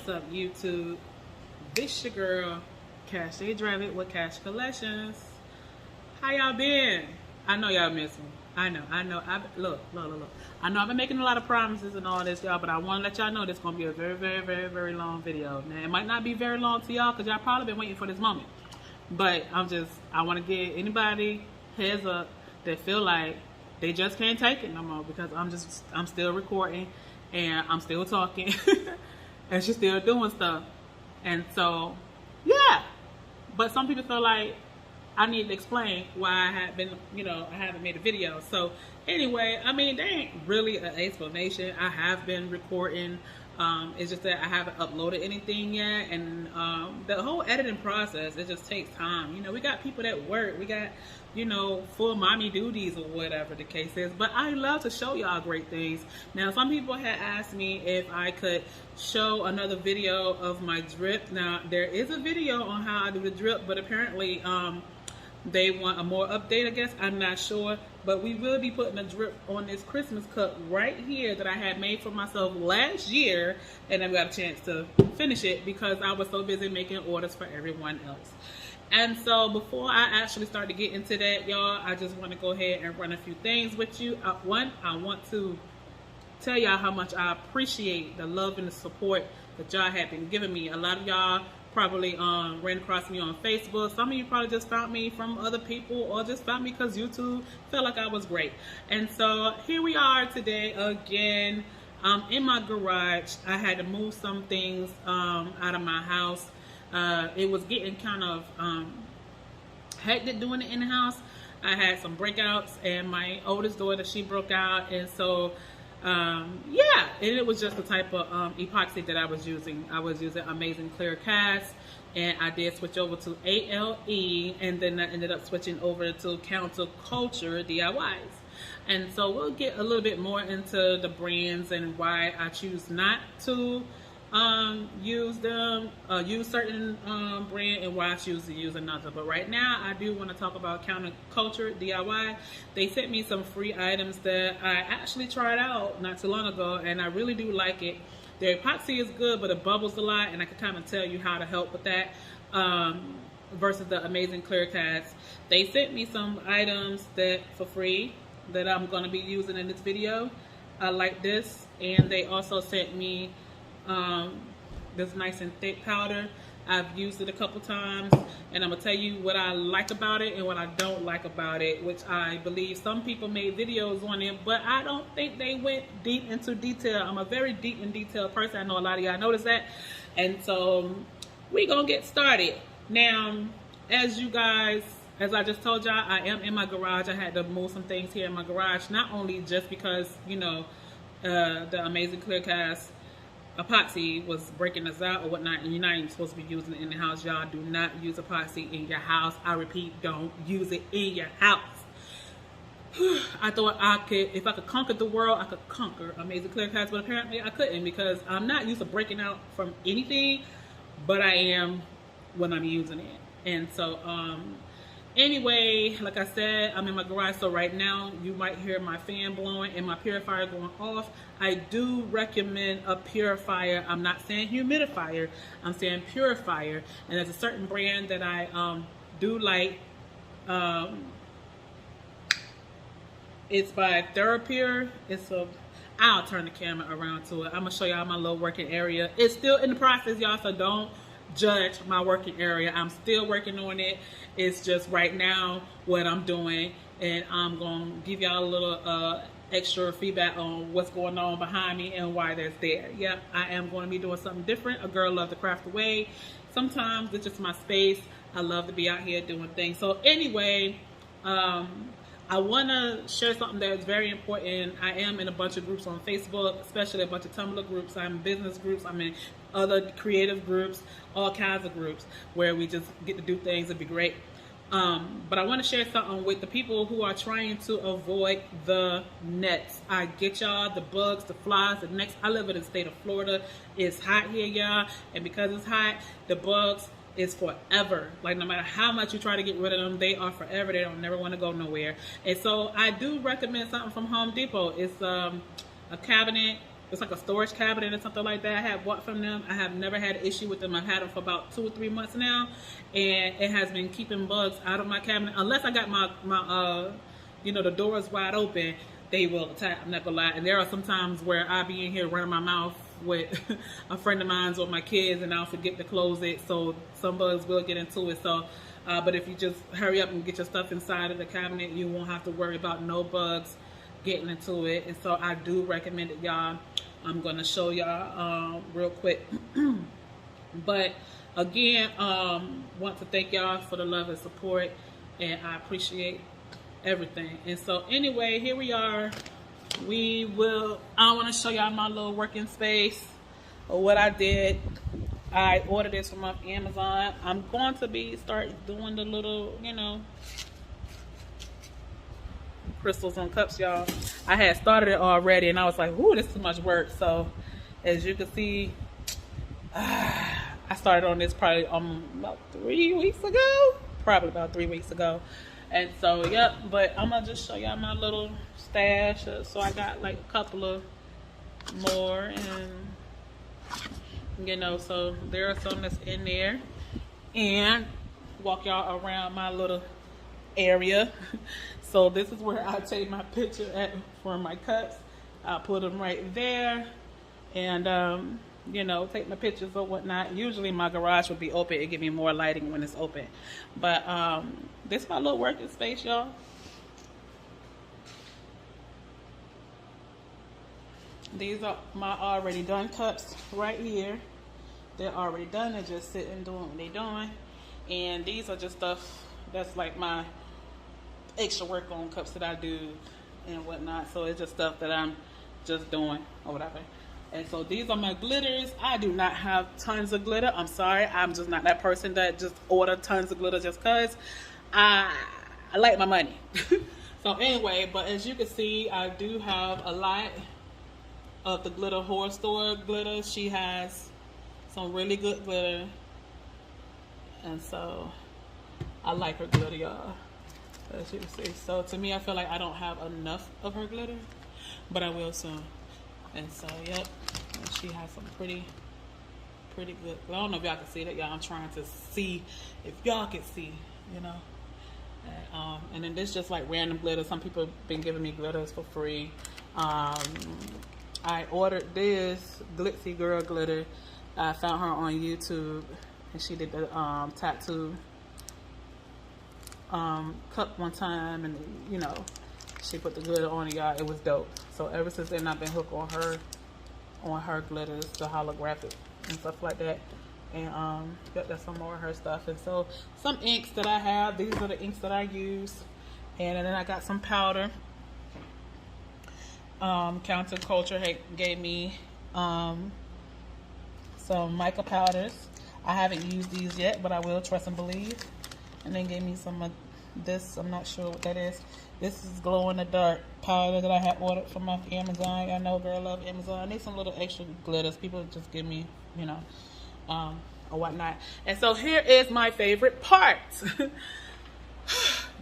What's up, YouTube? This your girl, Cash Dravitt with Cash Collections. How y'all been? I know y'all miss me. I know. Look. I know I've been making a lot of promises and all this, y'all, but I want to let y'all know this is going to be a very long video. Now, it might not be very long to y'all because y'all probably been waiting for this moment. But I want to give anybody heads up that feel like they just can't take it no more because I'm still recording and I'm still talking and she's still doing stuff. And so, yeah. But some people feel like I need to explain why I haven't made a video. So anyway, I mean, there ain't really an explanation. I have been recording. It's just that I haven't uploaded anything yet. And the whole editing process, it just takes time. You know, we got people that work. We got, full mommy duties or whatever the case is. But I love to show y'all great things. Now, some people had asked me if I could show another video of my drip. Now, there is a video on how I do the drip, but apparently they want a more update, I guess. I'm not sure. But we will be putting a drip on this Christmas cup right here that I had made for myself last year. And I got a chance to finish it because I was so busy making orders for everyone else. And so before I actually start to get into that, y'all, I just want to go ahead and run a few things with you. One, I want to tell y'all how much I appreciate the love and the support that y'all have been giving me. A lot of y'all probably ran across me on Facebook. Some of you probably just found me from other people or just found me because YouTube felt like I was great. And so here we are today again in my garage. I had to move some things out of my house. It was getting kind of hectic doing it in the house. I had some breakouts and my oldest daughter, she broke out. And so yeah, and it was just the type of epoxy that I was using. I was using Amazing Clear Cast, and I did switch over to ALE, and then I ended up switching over to Counterculture DIYs. And so we'll get a little bit more into the brands and why I choose not to use certain brand and why I choose to use another. But right now I do want to talk about Counterculture DIY. They sent me some free items that I actually tried out not too long ago, and I really do like it. Their epoxy is good, but it bubbles a lot, and I can kind of tell you how to help with that versus the Amazing Clear Cast. They sent me some items that for free that I'm going to be using in this video. I like this, and they also sent me this nice and thick powder. I've used it a couple times, and I'm gonna tell you what I like about it and what I don't like about it, which I believe some people made videos on it, but I don't think they went deep into detail. I'm a very deep and detailed person. I know a lot of y'all notice that. And so we gonna get started. Now, as I just told y'all, I am in my garage. I had to move some things here in my garage, not only just because, the Amazing Clear Cast epoxy was breaking us out or whatnot, and you're not even supposed to be using it in the house. Y'all do not use epoxy in your house. I repeat, don't use it in your house. I thought if I could conquer the world, I could conquer Amazing Clear Cast, but apparently I couldn't because I'm not used to breaking out from anything, but I am when I'm using it. And so, anyway, like I said, I'm in my garage, so right now you might hear my fan blowing and my purifier going off. I do recommend a purifier. I'm not saying humidifier, I'm saying purifier. And there's a certain brand that I do like. It's by TheraPure. I'll turn the camera around to it. I'm gonna show y'all my little working area. It's still in the process, y'all, so don't judge my working area. I'm still working on it. It's just right now what I'm doing, and I'm gonna give y'all a little extra feedback on what's going on behind me and why that's there. Yep, I am going to be doing something different. A girl loves to craft away. Sometimes it's just my space. I love to be out here doing things. So anyway, I want to share something that is very important. I am in a bunch of groups on Facebook, especially a bunch of Tumblr groups. I'm in business groups. I'm in other creative groups, all kinds of groups where we just get to do things. It'd be great. But I want to share something with the people who are trying to avoid the nets. I get y'all, the bugs, the flies, the gnats. I live in the state of Florida. It's hot here, y'all. And because it's hot, the bugs is forever. Like, no matter how much you try to get rid of them, they are forever. They don't never want to go nowhere. And so I do recommend something from Home Depot. It's a cabinet it's like a storage cabinet or something like that. I have bought from them. I have never had an issue with them. I've had them for about 2 or 3 months now, and it has been keeping bugs out of my cabinet. Unless I got my you know, the door is wide open, they will attack. I'm not gonna lie. And there are some times where I be in here running my mouth with a friend of mine's or my kids, and I'll forget to close it. So some bugs will get into it. So, but if you just hurry up and get your stuff inside of the cabinet, you won't have to worry about no bugs getting into it. And so I do recommend it, y'all. I'm gonna show y'all real quick. But again, want to thank y'all for the love and support, and I appreciate everything. And so anyway, here we are. I want to show y'all my little working space or what I did. I ordered this from Amazon. I'm going to start doing the little, you know, crystals on cups, y'all. I had started it already, and I was like, ooh, this is too much work. So as you can see, I started on this probably about 3 weeks ago. Probably about 3 weeks ago. And so, yep, but I'm going to just show y'all my little stash. So I got like a couple of more, and, you know, so there are some that's in there. And walk y'all around my little area. So this is where I take my picture at for my cups. I'll put them right there. And, you know, take my pictures or whatnot. Usually my garage would be open. It give me more lighting when it's open. But this is my little working space, y'all. These are my already done cups right here. They're already done. They're just sitting doing what they're doing. And these are just stuff that's like my extra work on cups that I do and whatnot. So it's just stuff that I'm just doing or whatever. And so these are my glitters. I do not have tons of glitter. I'm sorry. I'm just not that person that just order tons of glitter just because I like my money. So anyway, but as you can see, I do have a lot of the Glitter Horror Store glitter. She has some really good glitter. And so I like her glitter, y'all. As you can see. So to me, I feel like I don't have enough of her glitter, but I will soon. And so, yep, and she has some pretty good. I don't know if y'all can see that, y'all. I'm trying to see if y'all can see, you know. And then this just like random glitter. Some people have been giving me glitters for free. I ordered this Glitzy Girl glitter. I found her on YouTube, and she did the tattoo cup one time, and you know, she put the glitter on it, y'all. It was dope. So ever since then, I've been hooked on her glitters, the holographic and stuff like that. And got some more of her stuff. And so some inks that I have. These are the inks that I use. And then I got some powder. Counterculture gave me some mica powders. I haven't used these yet, but I will, trust and believe. And then gave me some of this. I'm not sure what that is. This is glow in the dark powder that I had ordered from off Amazon. I know, girl, I love Amazon. I need some little extra glitters. People just give me, you know, or whatnot. And so here is my favorite part.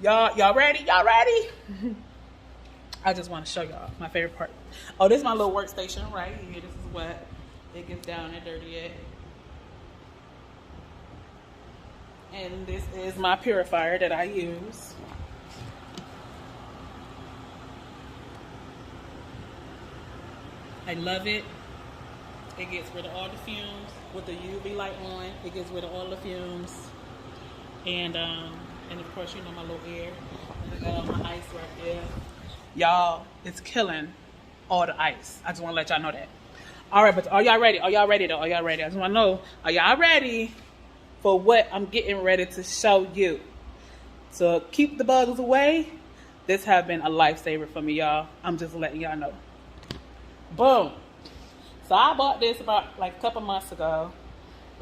Y'all ready? Y'all ready? I just want to show y'all my favorite part. Oh, this is my little workstation right here. This is what it gets down and dirty at. And this is my purifier that I use. I love it. It gets rid of all the fumes with the UV light on. It gets rid of all the fumes. And of course, you know, my little air. And I got all my ice right there. Y'all, it's killing all the ice. I just want to let y'all know that. All right, but are y'all ready? Are y'all ready though? Are y'all ready? I just want to know, are y'all ready for what I'm getting ready to show you? So keep the bugs away. This has been a lifesaver for me, y'all. I'm just letting y'all know. Boom. So I bought this about like a couple months ago,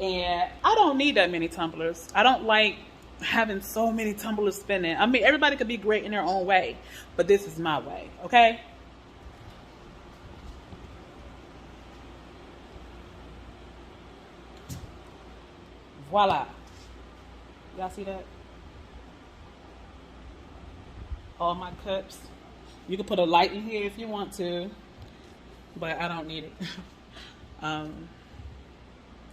and I don't need that many tumblers. I don't like having so many tumblers spinning. I mean, everybody could be great in their own way, but this is my way, okay? Voila. Y'all see that? All my cups. You can put a light in here if you want to. but I don't need it.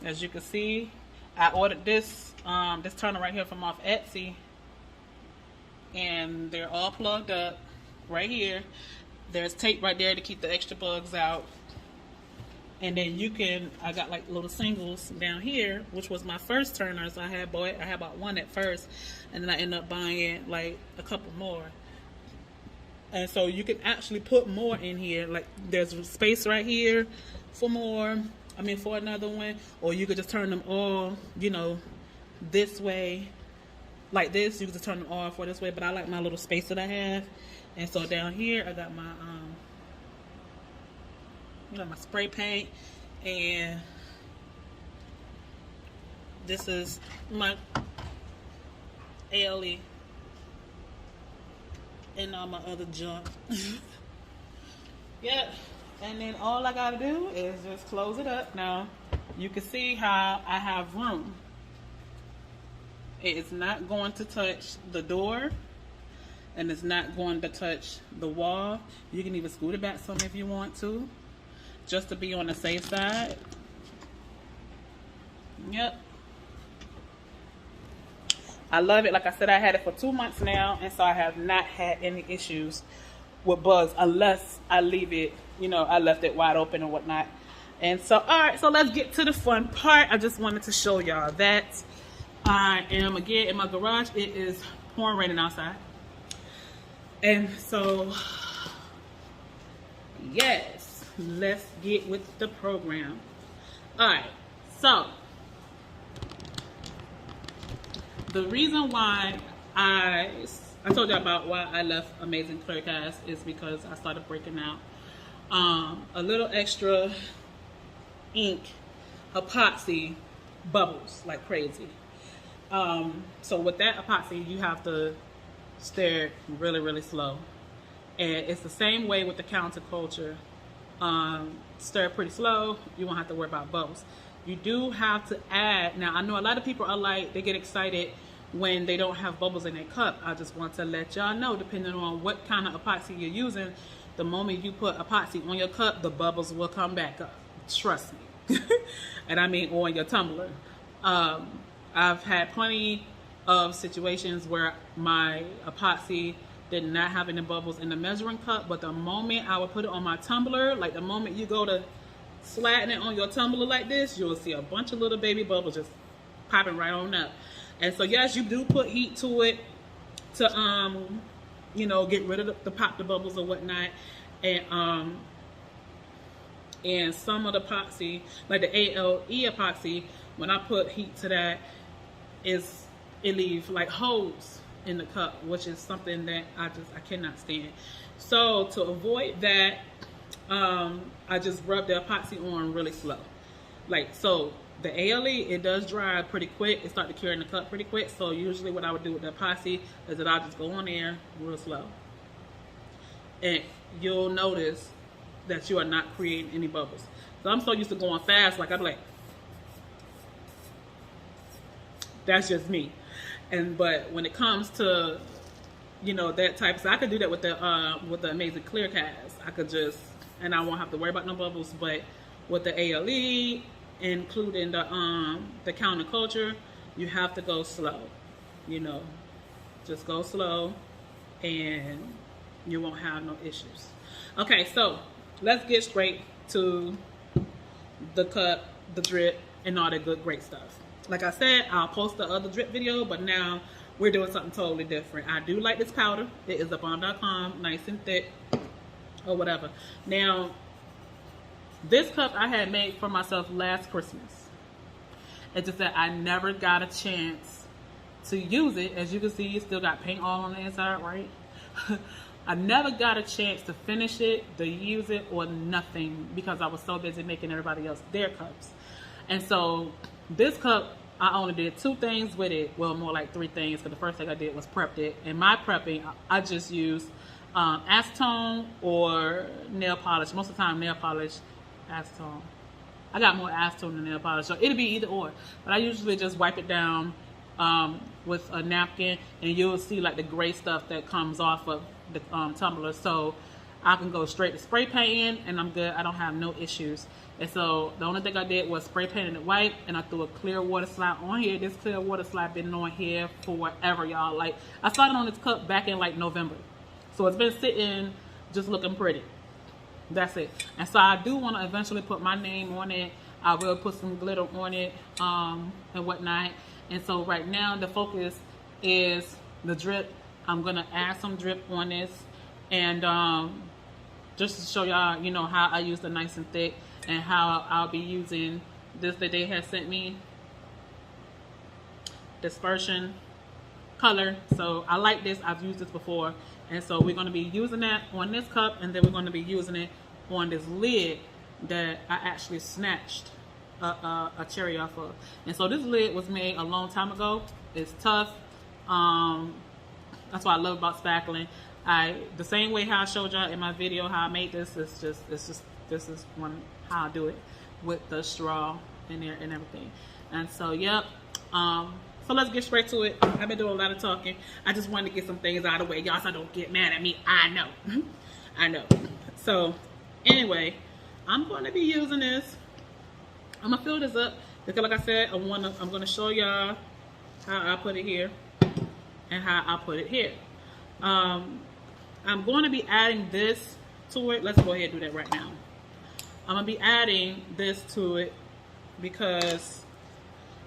As you can see, I ordered this this turner right here from off Etsy, and they're all plugged up right here. There's tape right there to keep the extra bugs out. And then you can, I got like little singles down here, which was my first turners. I had bought one at first, and then I ended up buying like a couple more. And so you can actually put more in here. Like there's space right here for more, for another one. Or you could just turn them all, this way. Like this, you can just turn them all for this way. But I like my little space that I have. And so down here, I got my, my spray paint. And this is my ALE. And all my other junk. Yeah, and then all I gotta do is just close it up. Now you can see how I have room. It is not going to touch the door, and it's not going to touch the wall. You can even scoot it back some if you want to, just to be on the safe side. Yep. I love it. Like I said, I had it for 2 months now, and so I have not had any issues with bugs unless I leave it, I left it wide open and whatnot. And so, all right, so let's get to the fun part. I just wanted to show y'all that I am again in my garage. It is pouring raining outside. And so, yes, let's get with the program. All right, so the reason why I told you about why I left Amazing Clear Cast is because I started breaking out a little extra ink epoxy bubbles like crazy. So with that epoxy, you have to stir really, really slow. And it's the same way with the counterculture. Stir pretty slow, you won't have to worry about bubbles. You do have to add, now I know a lot of people are like, they get excited when they don't have bubbles in their cup. I just want to let y'all know, depending on what kind of epoxy you're using, the moment you put epoxy on your cup, the bubbles will come back up. Trust me. And I mean on your tumbler. I've had plenty of situations where my epoxy did not have any bubbles in the measuring cup, but the moment I would put it on my tumbler, like the moment you go to sliding it on your tumbler like this, you'll see a bunch of little baby bubbles just popping right on up. And so yes, you do put heat to it to get rid of the pop the bubbles or whatnot. And some of the epoxy, like the ALE epoxy, when I put heat to that, it leaves like holes in the cup, which is something that I cannot stand. So to avoid that, I just rub the epoxy on really slow. Like, so the ALE, it does dry pretty quick. It starts to cure in the cup pretty quick. So usually what I would do with the epoxy is that I'll just go on there real slow. And you'll notice that you are not creating any bubbles. So I'm so used to going fast, like I'm like, that's just me. But when it comes to, that type, so I could do that with the Amazing Clear Cast. I could just, and I won't have to worry about no bubbles. But with the ALE, including the counterculture, you have to go slow. Just go slow, and you won't have no issues. Okay, so let's get straight to the cup, the drip, and all that good, great stuff. Like I said, I'll post the other drip video, but now we're doing something totally different. I do like this powder. It is Abom.com, nice and thick, or whatever. Now, this cup I had made for myself last Christmas. It's just that I never got a chance to use it. As you can see, it still got paint all on the inside, right? I never got a chance to finish it, to use it, or nothing, because I was so busy making everybody else their cups. And so this cup, I only did 2 things with it. Well, more like 3 things, because the first thing I did was prepped it. And my prepping, I just used acetone or nail polish. Most of the time, nail polish, acetone. I got more acetone than nail polish, so it'll be either or. But I usually just wipe it down with a napkin, and you'll see like the gray stuff that comes off of the tumbler. So I can go straight to spray painting and I'm good. I don't have no issues. And so the only thing I did was spray painted it white, and I threw a clear water slide on here. This clear water slide been on here forever, y'all. Like, I started on this cup back in like November. So it's been sitting just looking pretty. That's it. And so I do want to eventually put my name on it. I will put some glitter on it and whatnot. And so right now the focus is the drip. I'm going to add some drip on this. And just to show y'all, you know, how I use the nice and thick, and how I'll be using this that they have sent me. Dispersion color. So I like this. I've used this before. And so we're going to be using that on this cup, and then we're going to be using it on this lid that I actually snatched a cherry off of. And so this lid was made a long time ago. It's tough. That's what I love about spackling. The same way how I showed y'all in my video how I made this, this is how I do it with the straw in there and everything. And so yep. So let's get straight to it. I've been doing a lot of talking. I just wanted to get some things out of the way, y'all, so don't get mad at me. I know. I know. So anyway, I'm going to be using this. I'm gonna fill this up because, like I said, I'm gonna show y'all how I put it here and how I put it here. I'm going to be adding this to it. Let's go ahead and do that right now. I'm gonna be adding this to it because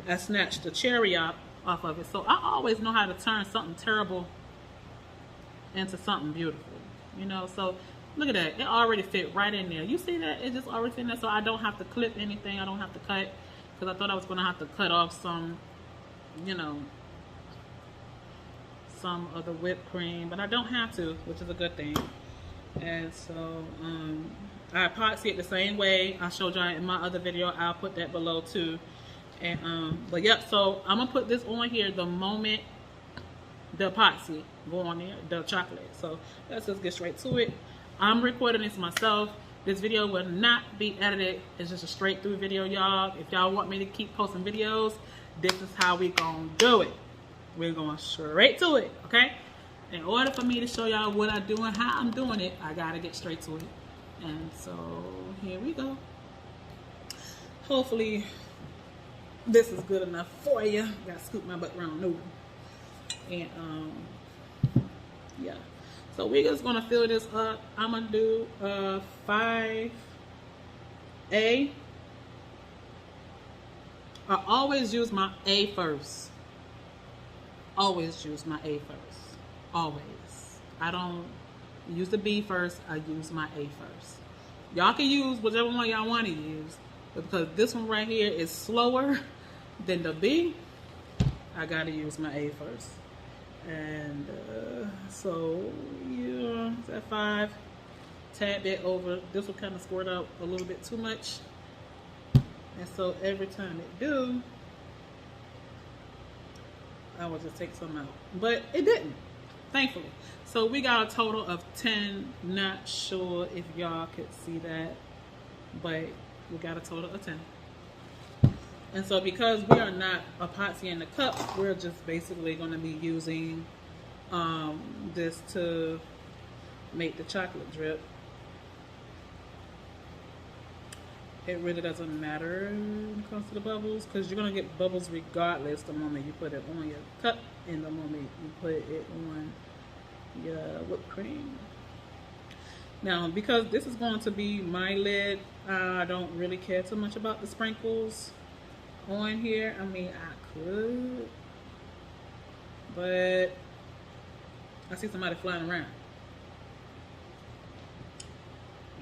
I snatched the cherry off of it. So I always know how to turn something terrible into something beautiful, you know. So look at that, it already fit right in there. You see that? It just already fit in there, so I don't have to clip anything. I don't have to cut, because I thought I was going to have to cut off some, you know, some of the whipped cream, but I don't have to, which is a good thing. And so I epoxy it the same way I showed y'all in my other video. I'll put that below too. And but yep, so I'm gonna put this on here the moment the epoxy go on there, the chocolate. So let's just get straight to it. I'm recording this myself. This video will not be edited. It's just a straight through video, y'all. If y'all want me to keep posting videos, this is how we gonna do it. We're going straight to it, okay? In order for me to show y'all what I'm doing, how I'm doing it, I gotta get straight to it. And so here we go. Hopefully this is good enough for you. Gotta scoop my butt around noodle. And yeah. So we're just gonna fill this up. I'm gonna do 5A. I always use my A first. Always use my A first. Always. I don't use the B first. I use my A first. Y'all can use whichever one y'all want to use, but because this one right here is slower than the B, I gotta use my A first. And so yeah, it's at 5, tad bit over. This will kind of squirt out a little bit too much, and so every time it do, I will just take some out, but it didn't, thankfully. So we got a total of 10. Not sure if y'all could see that, but we got a total of 10. And so because we are not epoxying the cup, we're just basically going to be using this to make the chocolate drip. It really doesn't matter when it comes to the bubbles, because you're going to get bubbles regardless the moment you put it on your cup and the moment you put it on your whipped cream. Now, because this is going to be my lid, I don't really care too much about the sprinkles on here. I mean, I could, but I see somebody flying around.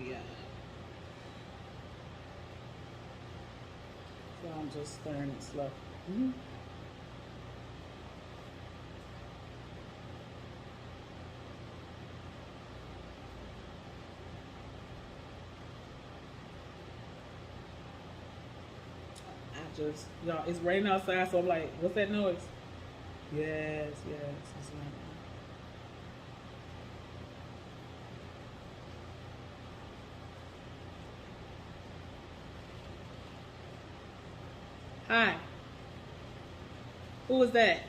Yeah. So I'm just stirring it slow. Y'all, it's raining outside, so I'm like, what's that noise? Yes, it's raining. Hi. Who was that?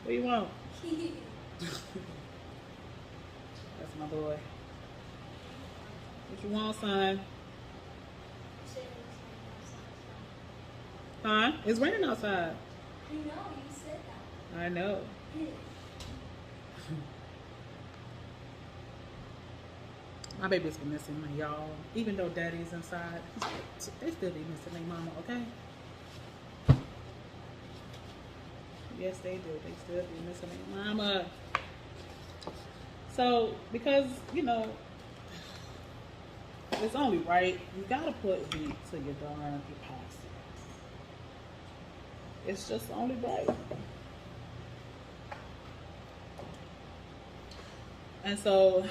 What do you want? my boy. What you want, son? Huh? It's raining outside. I know, you said that. I know. Yeah. My baby's been missing me, y'all. Even though daddy's inside, they still be missing their mama, okay? Yes, they do. They still be missing their mama. So, because, you know, it's only right, you gotta put heat to your darn epoxy. It's just only right. And so,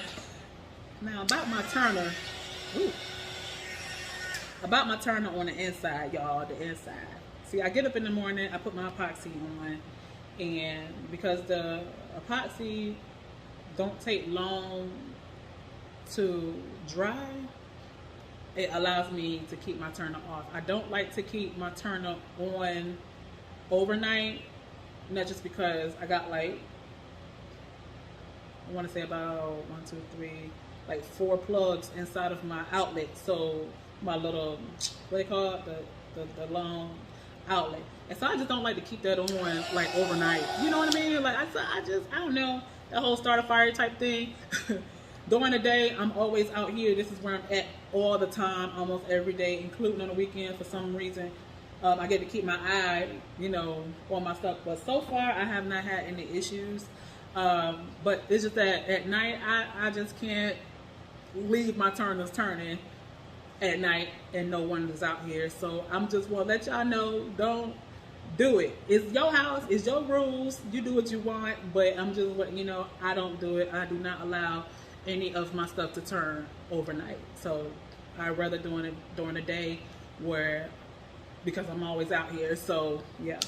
now about my turner, about my turner on the inside, y'all, the inside. See, I get up in the morning, I put my epoxy on, and because the epoxy don't take long to dry, it allows me to keep my turner off. I don't like to keep my turner on overnight, not just because I got like, I want to say about 1, 2, 3, like 4 plugs inside of my outlet. So my little, what they call it, the long outlet. And so I just don't like to keep that on like overnight. You know what I mean? Like I don't know, that whole start a fire type thing. During the day, I'm always out here. This is where I'm at all the time, almost every day, including on the weekend for some reason. I get to keep my eye, you know, on my stuff. But so far, I have not had any issues. But it's just that at night, I just can't leave my turners turning at night and no one is out here. So I'm just want to let y'all know, don't do it. It's your house, it's your rules, you do what you want, but I'm just letting you know, I don't do it. I do not allow any of my stuff to turn overnight. So I'd rather doing it during the day, where, because I'm always out here. So yeah,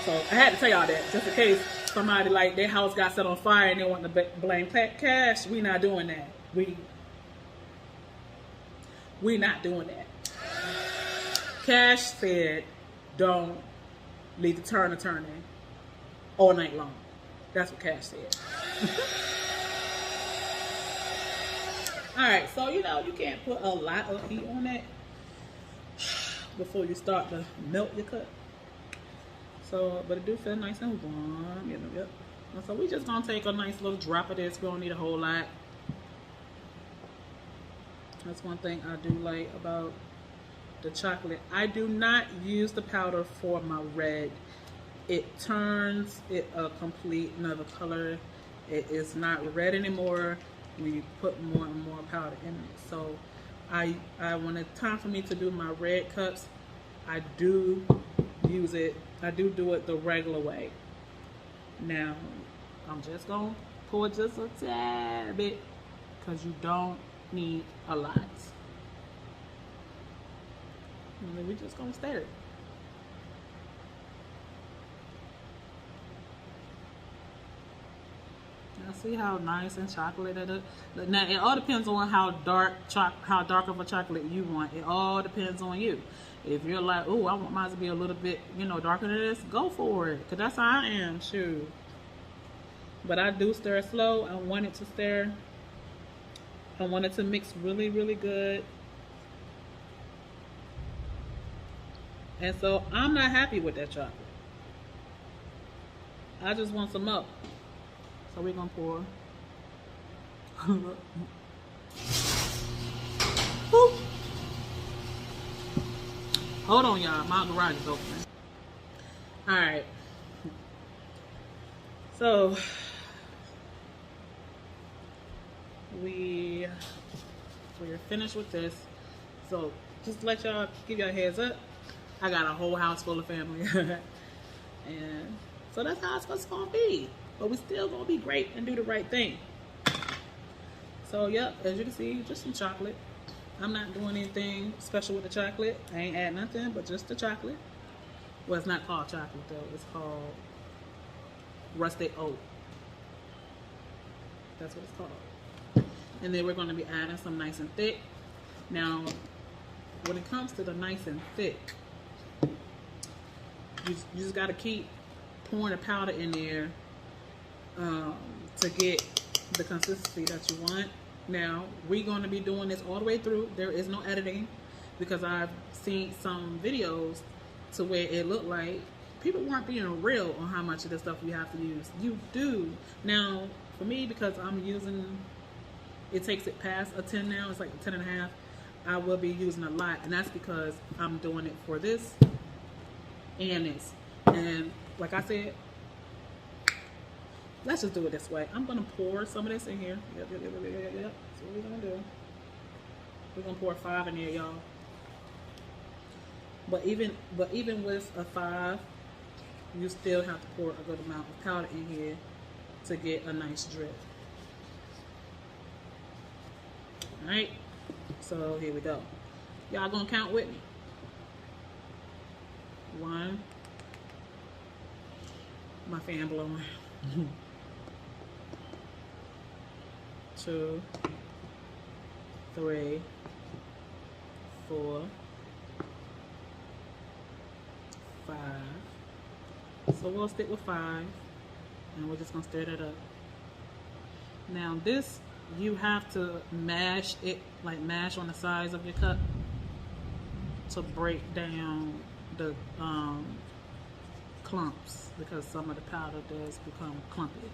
so I had to tell y'all that, just in case somebody like their house got set on fire and they want to blame Cash. We not doing that. We not doing that. Cash said, don't leave the turner turning all night long. That's what Cash said. Alright, so you know, you can't put a lot of heat on it before you start to melt your cut. So, but it do feel nice and warm, you know, yep. And so we just gonna take a nice little drop of this. We don't need a whole lot. That's one thing I do like about the chocolate. I do not use the powder for my red. It turns it a complete another color. It is not red anymore when you put more and more powder in it. So I when it's time for me to do my red cups, I do use it. I do it the regular way. Now I'm just gonna pour just a tad bit, because you don't need a lot. And then we just gonna stir it. Now see how nice and chocolate it is. Now it all depends on how dark of a chocolate you want. It all depends on you. If you're like, oh, I want mine to be a little bit, you know, darker than this, go for it. Cause that's how I am, shoot. But I do stir slow. I want it to stir. I want it to mix really, really good. And so I'm not happy with that chocolate. I just want some up. So we're gonna pour. Hold on, y'all. My garage is open. Alright. So we're finished with this. So just to let y'all, give y'all a heads up, I got a whole house full of family. And so that's how it's gonna be. But we still gonna be great and do the right thing. So yep, as you can see, just some chocolate. I'm not doing anything special with the chocolate. I ain't add nothing but just the chocolate. Well, it's not called chocolate though. It's called rusted oat. That's what it's called. And then we're going to be adding some nice and thick. Now, when it comes to the nice and thick, you just got to keep pouring the powder in there to get the consistency that you want. Now, we're going to be doing this all the way through. There is no editing because I've seen some videos to where it looked like people weren't being real on how much of this stuff you have to use. You do. Now, for me, because I'm using, it takes it past a 10 now. It's like a 10 and a half. I will be using a lot, and that's because I'm doing it for this and this. And like I said, let's just do it this way. I'm gonna pour some of this in here. Yep. That's what we're gonna do. We're gonna pour 5 in there, y'all. But even with a 5, you still have to pour a good amount of powder in here to get a nice drip. All right. So here we go. Y'all gonna count with me? 1. My fan blowing. 2, 3, 4, 5. So we'll stick with 5, and we're just gonna stir that up. Now this, you have to mash it, like mash on the sides of your cup to break down the clumps, because some of the powder does become clumpy.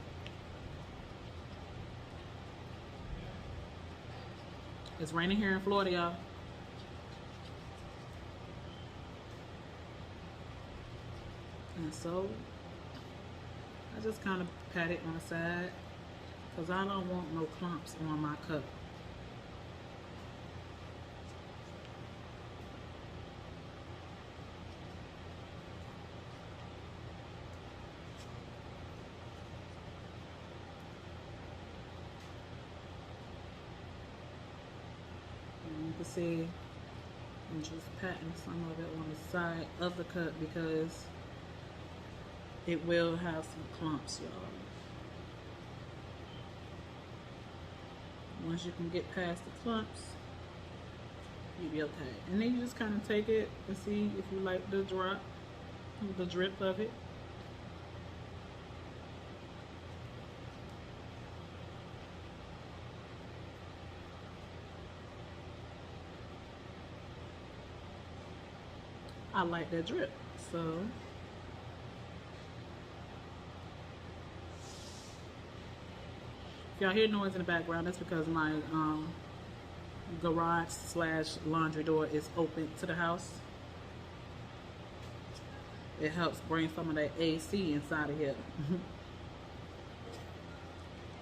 It's raining here in Florida, y'all. And so I just kind of pat it on the side because I don't want no clumps on my cup. And you can see I'm just patting some of it on the side of the cup because it will have some clumps, y'all. Once you can get past the clumps, you'll be okay. And then you just kind of take it and see if you like the drip of it. I like that drip, so if y'all hear noise in the background, that's because my garage / laundry door is open to the house. It helps bring some of that AC inside of here.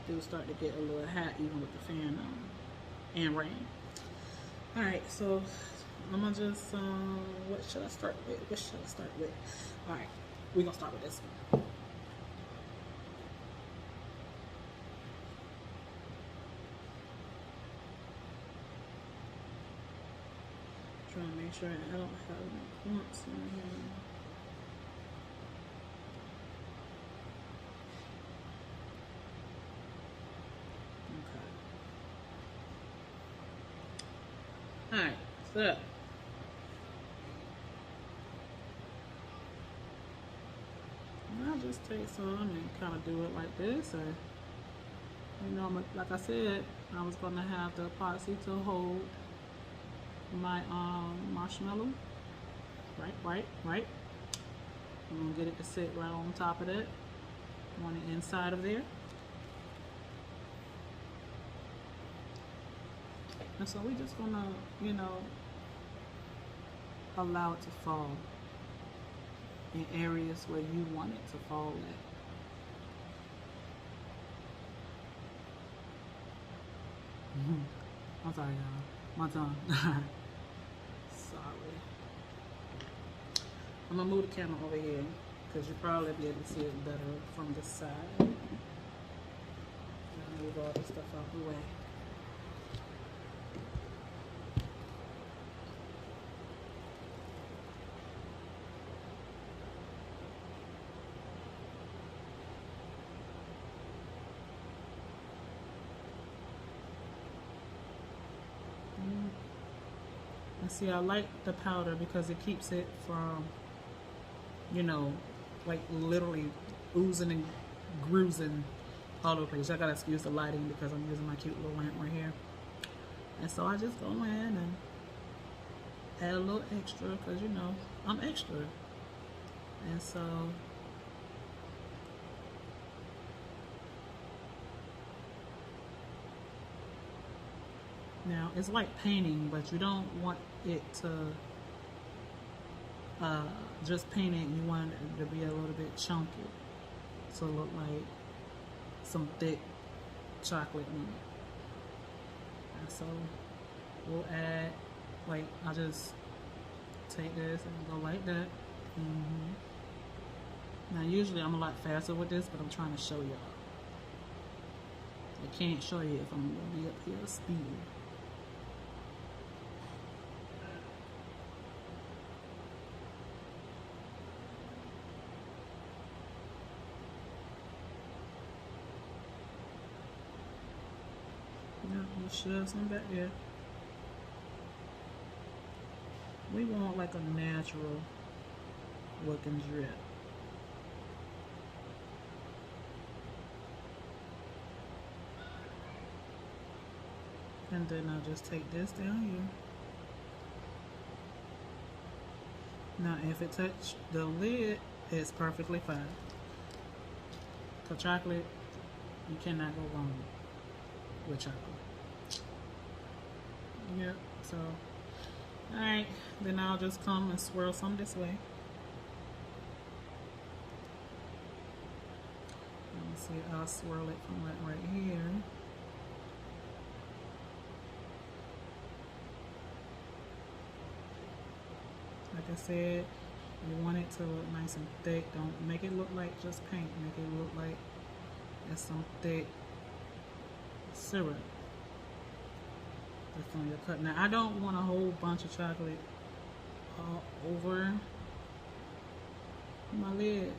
It will start to get a little hot even with the fan on and rain. Alright, so I'm gonna just, what should I start with? Alright, we're gonna start with this one. Trying to make sure I don't have any clumps in here. Okay. Alright, so I'll just take some and kind of do it like this, or you know, like I said, I was gonna have the epoxy to hold my marshmallow. Right. I'm gonna get it to sit right on top of that, on the inside of there. And so we're just gonna, you know, allow it to fall in areas where you want it to fall at. I'm sorry, y'all. My tongue. Sorry. I'm gonna move the camera over here because you'll probably be able to see it better from this side. I'll move all this stuff out the way. And see, I like the powder because it keeps it from, you know, like literally oozing and bruising all over the place. I gotta excuse the lighting because I'm using my cute little lamp right here. And so I just go in and add a little extra because, you know, I'm extra. And so now it's like painting, but you don't want it to just paint it. You want it to be a little bit chunky to look like some thick chocolate in it. And so we'll add, like, I'll just take this and go like that. Now usually I'm a lot faster with this, but I'm trying to show y'all. I can't show you if I'm gonna be up here speeding. We'll shove some back there. We want like a natural looking drip. And then I'll just take this down here. Now if it touched the lid, it's perfectly fine. For chocolate, you cannot go wrong with chocolate. Yep, so alright, then I'll just come and swirl some this way. Let me see, I'll swirl it from right here. Like I said, you want it to look nice and thick. Don't make it look like just paint. Make it look like it's some thick syrup that's on your cup. Now I don't want a whole bunch of chocolate all over my lid.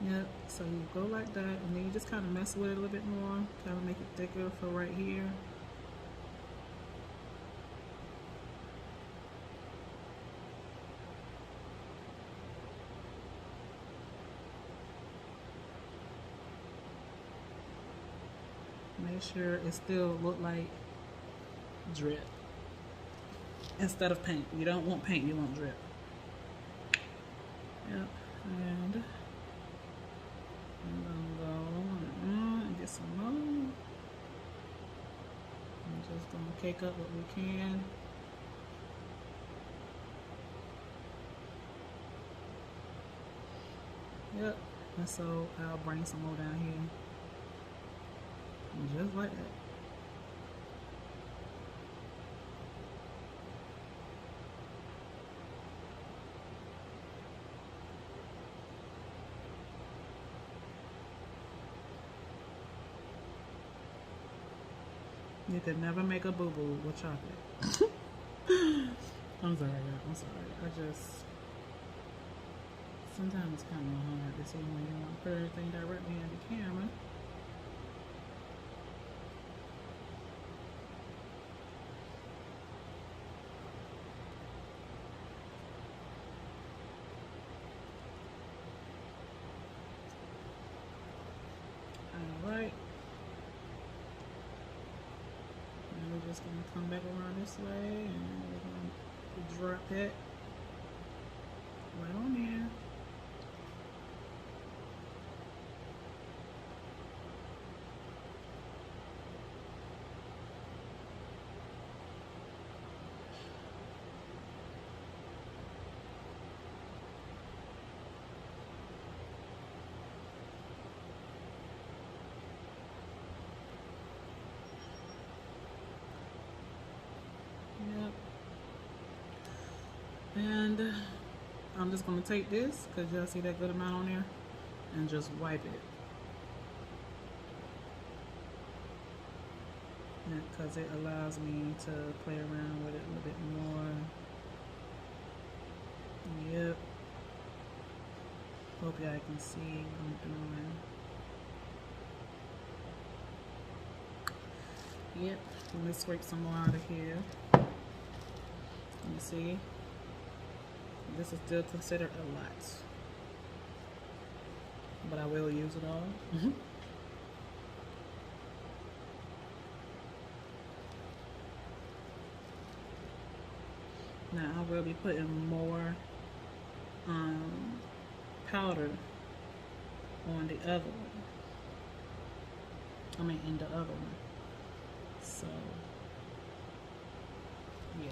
Yep, so you go like that and then you just kind of mess with it a little bit more, kind of make it thicker for right here. Make sure it still look like drip instead of paint. You don't want paint, you want drip. Yep, and I'm gonna go and get some more. I'm just gonna cake up what we can. Yep, and so I'll bring some more down here. Just like that. You could never make a boo-boo with chocolate. I'm sorry, y'all. I'm sorry. I just... Sometimes it's kind of hard to see when you want to put everything directly in the camera. Alright. And we're just going to come back around this way and we're going to drop it right on there. And I'm just going to take this, because y'all see that good amount on there, and just wipe it. Because it allows me to play around with it a little bit more. Yep. Hope y'all can see what I'm doing. Yep. Let me scrape some more out of here. You see? this is still considered a lot. But I will use it all. Now I will be putting more powder on the other one. I mean in the other one. So yeah.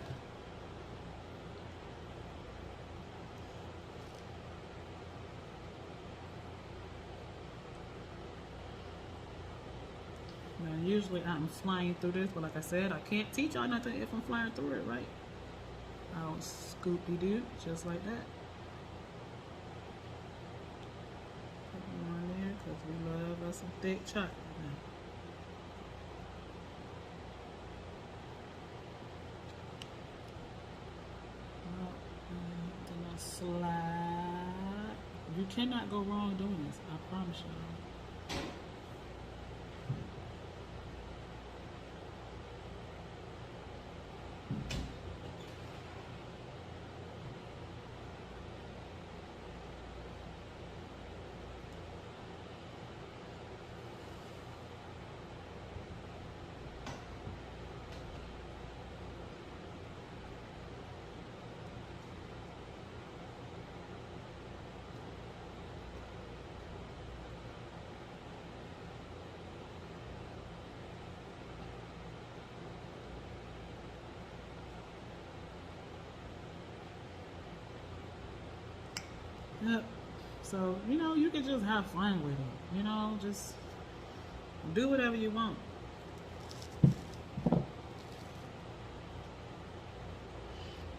Now usually I'm flying through this, but like I said, I can't teach y'all nothing if I'm flying through it, right? I'll scoop-de-doo, just like that. Put them on there, because we love us some thick chocolate now. Then I slide. You cannot go wrong doing this, I promise y'all. Yep. So, you know, you can just have fun with it. You know, just do whatever you want.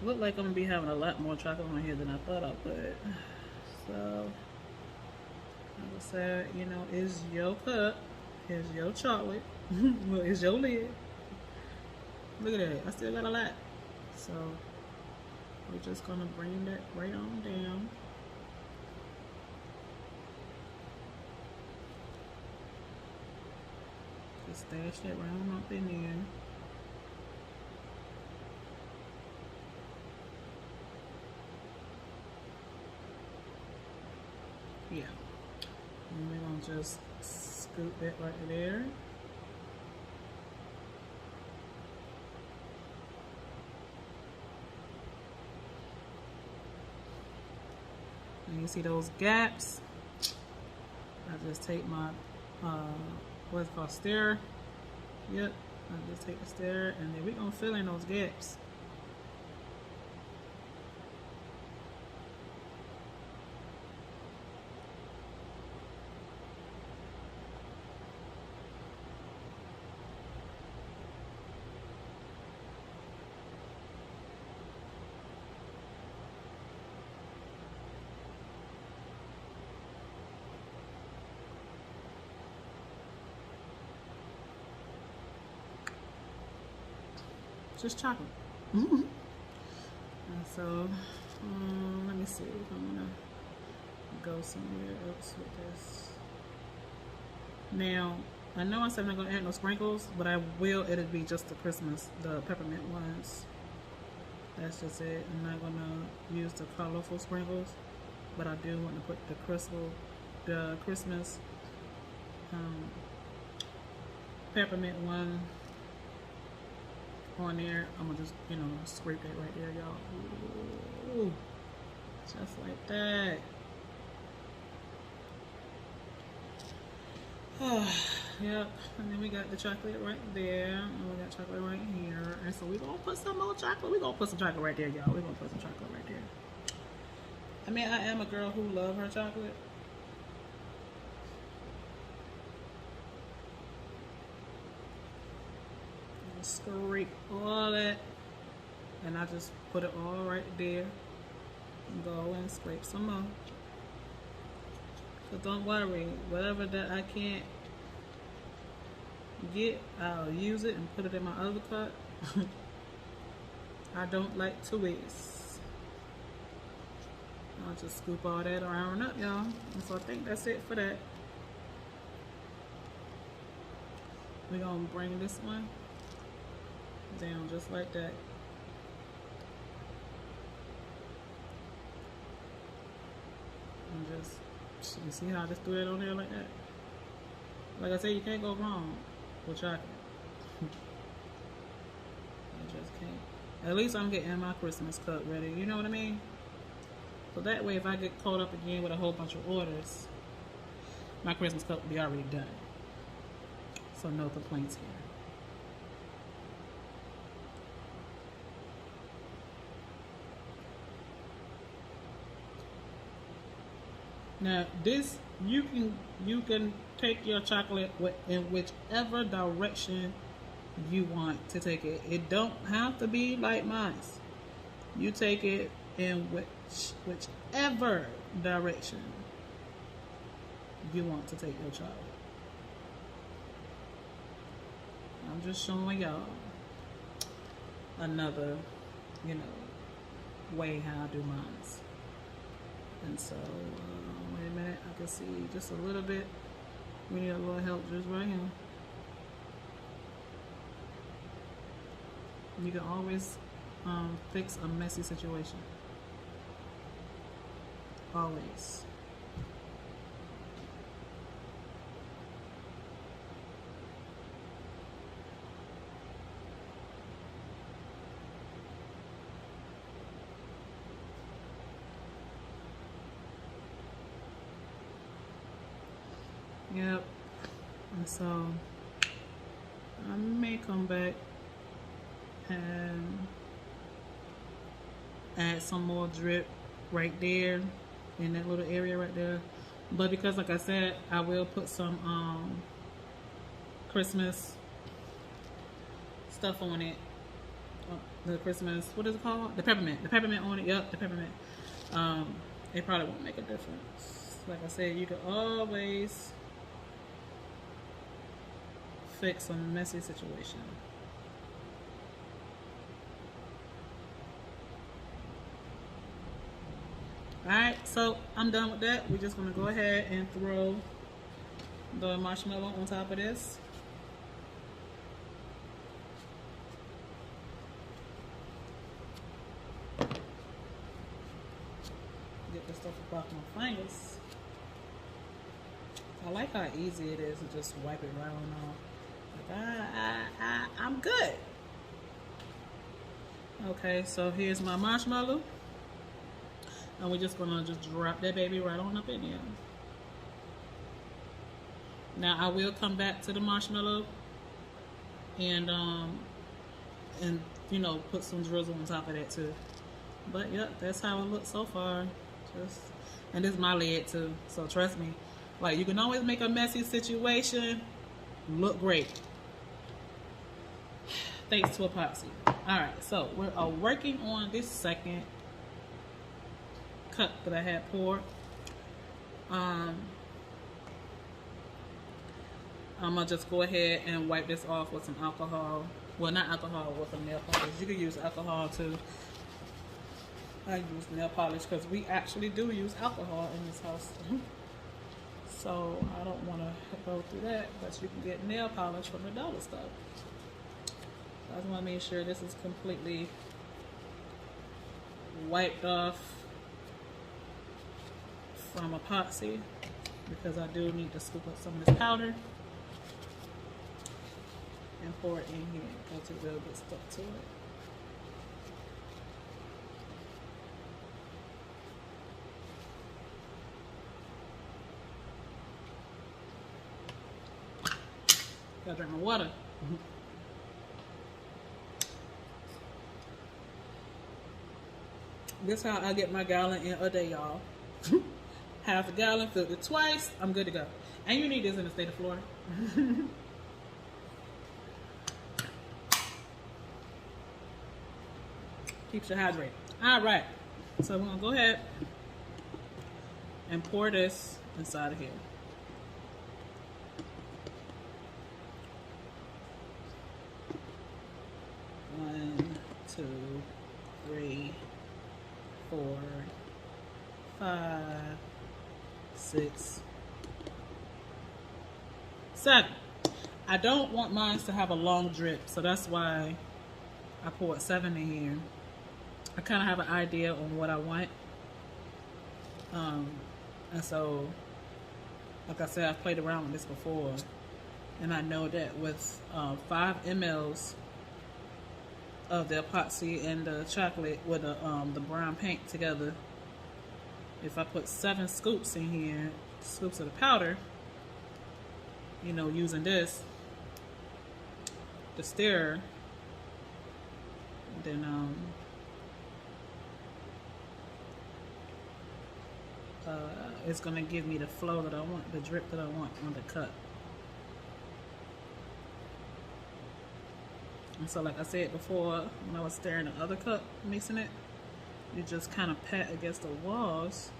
Look like I'm gonna be having a lot more chocolate on here than I thought I would. So, like I said, you know, it's your cup, here's your chocolate, well, it's your lid. Look at that, I still got a lot. So, we're just gonna bring that right on down. Just stash that right up in there. Yeah. And we're gonna just scoop that right there. And you see those gaps? I just take my what's called stirrer. Yep, I just take the stirrer and then we're gonna fill in those gaps. Just chocolate. And so, let me see if I'm gonna go somewhere else with this. Now, I know I said I'm not gonna add no sprinkles, but I will. It'll be just the Christmas, the peppermint ones. That's just it. I'm not gonna use the colorful sprinkles, but I do want to put the Christmas peppermint one on there. I'm gonna just, you know, scrape that right there, y'all. Ooh, just like that. Yep, and then we got the chocolate right there, and we got chocolate right here, and so we're gonna put some more chocolate. We're gonna put some chocolate right there, y'all. We're gonna put some chocolate right there. I mean, I am a girl who loves her chocolate. Scrape all that, and I just put it all right there. Go and scrape some more. So don't worry, whatever that I can't get, I'll use it and put it in my other cup. I don't like to waste. I'll just scoop all that around up, y'all. And so I think that's it for that. We're gonna bring this one down just like that. just, you see how I just threw it on there like that? Like I said, you can't go wrong with chocolate. You just can't. At least I'm getting my Christmas cup ready, you know what I mean? So that way, if I get caught up again with a whole bunch of orders, my Christmas cup will be already done. So no complaints here. Now this, you can take your chocolate in whichever direction you want to take it. It don't have to be like mine. You take it in whichever direction you want to take your chocolate. I'm just showing y'all another, way how I do mine. And so, wait a minute, I can see just a little bit. We need a little help just right here. You can always fix a messy situation. Always. Yep. And so I may come back and add some more drip right there in that little area right there. But because, like I said, I will put some Christmas stuff on it. The Christmas, what is it called? The peppermint. The peppermint on it. Yep, the peppermint. It probably won't make a difference. Like I said, you can always fix a messy situation. Alright, so I'm done with that. We're just going to go ahead and throw the marshmallow on top of this. Get this stuff off my fingers. I like how easy it is to just wipe it right on off. Like, I'm good. Okay, so here's my marshmallow. And we're just gonna just drop that baby right on up in here. Now I will come back to the marshmallow and put some drizzle on top of that too. But yep, that's how it looks so far. And this is my lid too, so trust me. Like, you can always make a messy situation look great. Thanks to epoxy. Alright, so we're working on this second cup that I had poured. I'm gonna just go ahead and wipe this off with some alcohol. Well, not alcohol, with some nail polish. You could use alcohol too. I use nail polish because we actually do use alcohol in this house. So I don't want to go through that, but you can get nail polish from the dollar store. I just want to make sure this is completely wiped off from epoxy, because I do need to scoop up some of this powder and pour it in here because it will get stuck to it. Gotta drink my water. This is how I get my gallon in a day, y'all. Half a gallon, filled it twice, I'm good to go. And you need this in the state of Florida. Keeps you hydrated. Alright, so we're gonna go ahead and pour this inside of here. 1, 2, 3, 4, 5, 6, 7. I don't want mine to have a long drip, so that's why I poured 7 in here. I kind of have an idea on what I want. And And so, like I said, I've played around with this before, and I know that with 5 mLs of the epoxy and the chocolate with the brown paint together, if I put 7 scoops in here, scoops of the powder, you know, using this, the stirrer, then it's gonna give me the flow that I want, the drip that I want on the cup. And so, like I said before, when I was stirring the other cup, mixing it, you just kind of pat against the walls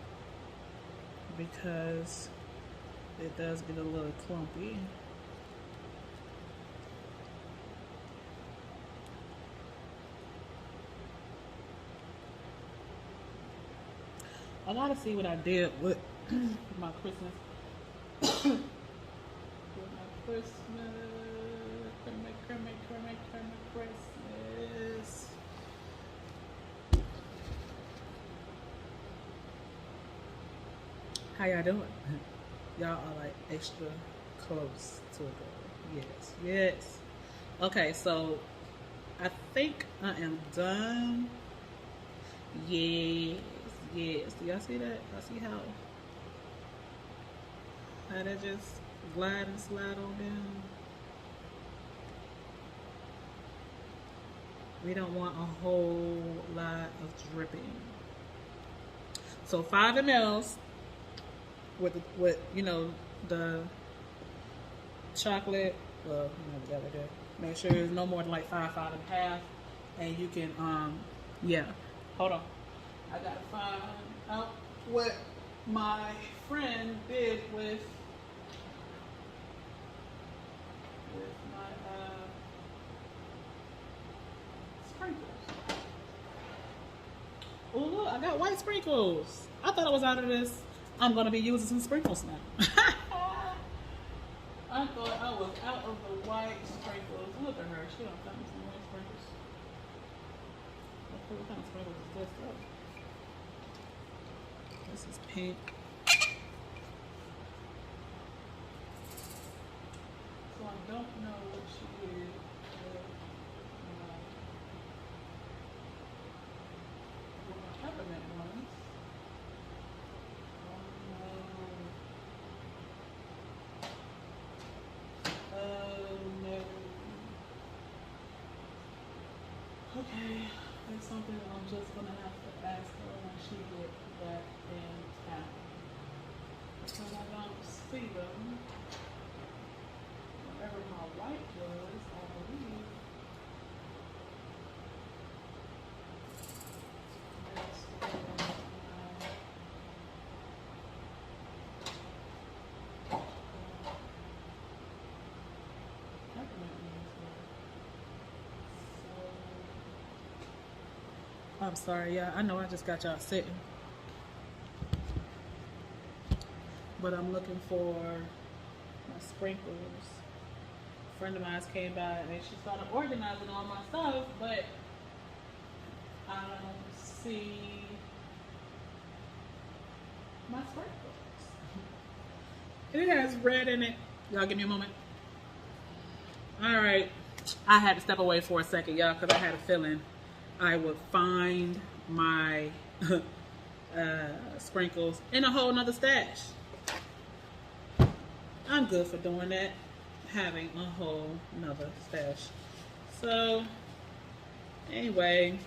because it does get a little clumpy. I gotta see what I did with my Christmas. With my Christmas. How y'all doing? Y'all are like extra close to a girl. Yes, yes. Okay, so I think I am done. Yes, yes. Do y'all see that? Y'all see how that just glide and slide on down? We don't want a whole lot of dripping. So 5 mLs with you know, the chocolate. Well, you know, together there. Make sure it's no more than like 5, 5.5, and you can yeah. Hold on. I gotta find out what my friend did with my sprinkles. Oh look, I got white sprinkles. I thought I was out of this. I'm gonna be using some sprinkles now. I thought I was out of the white sprinkles. Look at her. She don't got me some white sprinkles. Okay, what kind of sprinkles is this though? This is pink. So I don't know what she did with my peppermint ones. Okay, that's something that I'm just gonna have to ask her when she gets back in town. Because I don't see them. Whatever my white was, I believe. I'm sorry, yeah, I know I just got y'all sitting. But I'm looking for my sprinkles. A friend of mine came by and she started organizing all my stuff, but I don't see my sprinkles. It has red in it. Y'all give me a moment. Alright. I had to step away for a second, y'all, because I had a feeling I would find my sprinkles in a whole nother stash. I'm good for doing that, having a whole nother stash. So, anyway,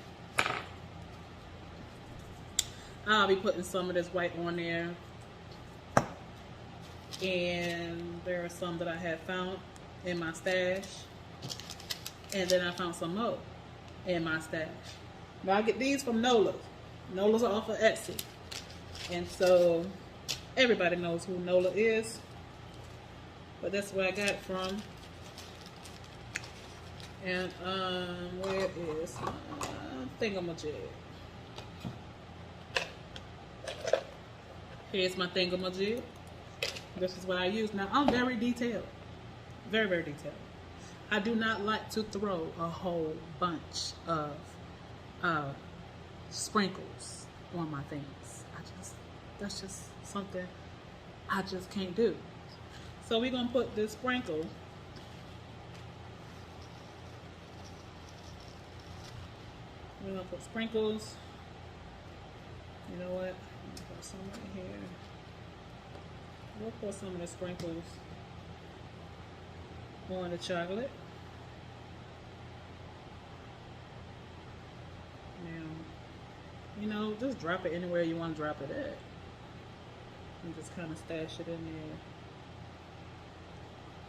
I'll be putting some of this white on there. And there are some that I had found in my stash. And then I found some more in my stash. Now I get these from Nola. Nola's are off of Etsy. And so everybody knows who Nola is. But that's where I got it from. And where is my thingamajig? Here's my thingamajig. This is what I use. Now I'm very detailed. Very, very detailed. I do not like to throw a whole bunch of sprinkles on my things. That's just something I just can't do. So we're gonna put this sprinkle. We're gonna put sprinkles. You know what? I'm gonna put some right here. We'll put some of the sprinkles on the chocolate. Now, you know, just drop it anywhere you want to drop it at. And just kind of stash it in there.